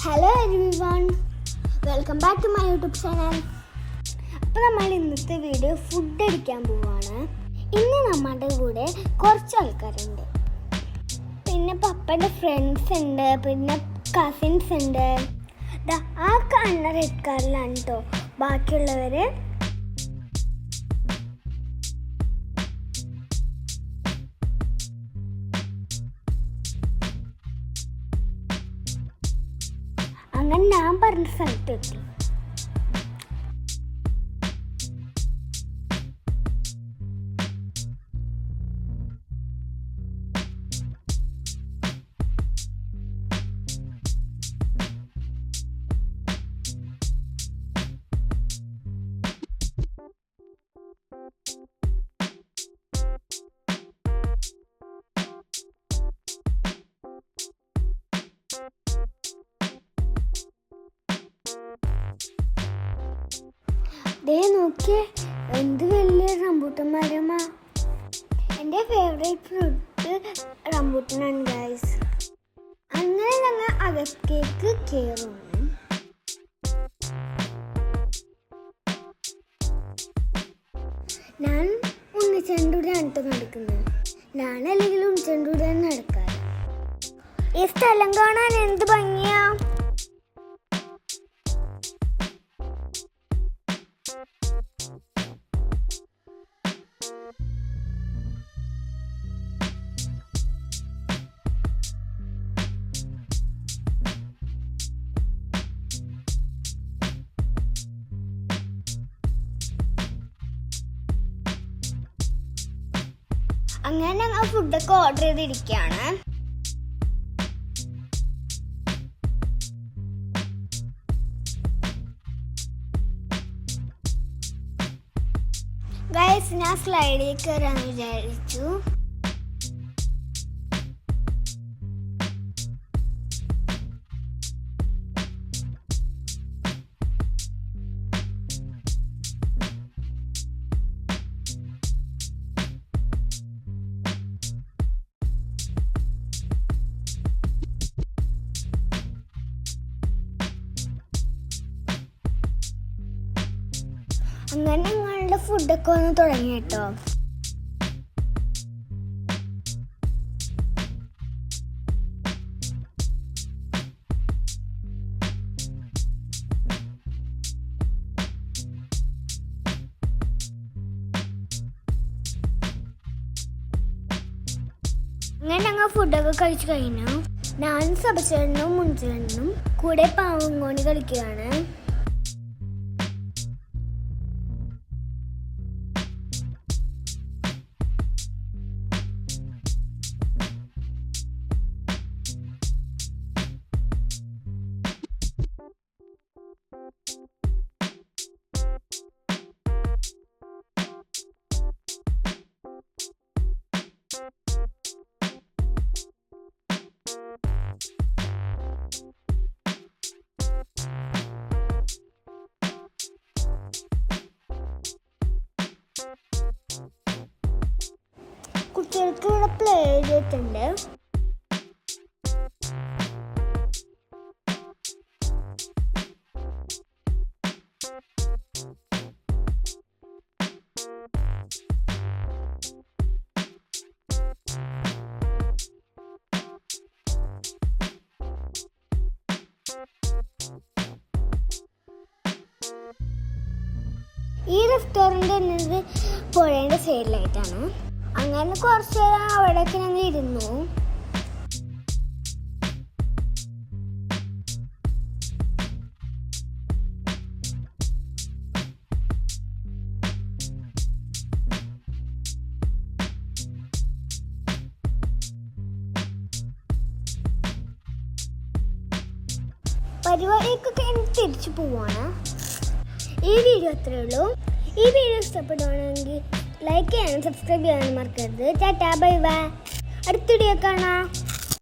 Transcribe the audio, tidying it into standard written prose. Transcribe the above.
Hello everyone, welcome back to my YouTube channel. അപ്പോൾ നമ്മൾ ഇന്നത്തെ വീഡിയോ ഫുഡ് അടിക്കാൻ പോവാണ്. ഇന്ന് നമ്മുടെ കൂടെ കുറച്ച് ആൾക്കാരുണ്ട്. പിന്നെ പപ്പയുടെ ഫ്രണ്ട്സ് ഉണ്ട്, പിന്നെ കസിൻസ് ഉണ്ട്. ആ കാണുന്ന റെഡ് കാറിലാണ് കേട്ടോ ബാക്കിയുള്ളവർ. അങ്ങനെ ഞാൻ പറഞ്ഞ സ്ഥലത്തെത്തി. നോക്കിയേ, എന്ത് വലിയ റംബൂട്ടാൻ മരമാ. എൻ്റെ ഫേവറേറ്റ് ഫ്രൂട്ട് റംബൂട്ടാനാണ് ഗൈസ്. അങ്ങനെ ഞങ്ങൾ അകത്തേക്ക് കയറുന്നു. ഞാൻ ഉണ്ണിച്ചണ്ടൂരാണ് നടക്കുന്നത്. ഞാനല്ലെങ്കിൽ ഉണ്ണിച്ചണ്ടൂരാണ് നടക്കാറ്. ഈ സ്ഥലം കാണാൻ എന്ത് ഭംഗിയാ. അങ്ങനെ ഞങ്ങൾ ഫുഡൊക്കെ ഓർഡർ ചെയ്തിരിക്കുകയാണ്. ഗൈസ്, ഞാൻ സ്ലൈഡിൽ കയറാൻ വിചാരിച്ചു. അങ്ങനെ ഞങ്ങളുടെ ഫുഡൊക്കെ ഒന്ന് തുടങ്ങി കേട്ടോ. അങ്ങനെ ഞങ്ങൾ ഫുഡൊക്കെ കഴിച്ചു കഴിഞ്ഞു. ഞാൻ സബച്ചേട്ടനും മുൻചേട്ടനും കൂടെ പാവം കോണി കളിക്കുകയാണ്. കുട്ടികൾക്ക് ഇവിടെ പ്ലേ ചെയ്തിട്ടുണ്ട്. ഈ റെസ്റ്റോറൻറ്റ് എന്നത് പുഴയുടെ സൈഡിലായിട്ടാണ്. അങ്ങനെ കുറച്ച് നേരം അവിടേക്ക് ഞങ്ങൾ ഇരുന്നു. പരിപാടിയൊക്കെ കഴിഞ്ഞ് തിരിച്ചു പോവാണ്. ഈ വീഡിയോ അത്രയേ ഉള്ളൂ. ഈ വീഡിയോ ഇഷ്ടപ്പെടുവാണെങ്കിൽ ലൈക്ക് ചെയ്യാനും സബ്സ്ക്രൈബ് ചെയ്യാനും മറക്കരുത്. Tata, bye bye. അടുത്ത വീഡിയോ കാണാം.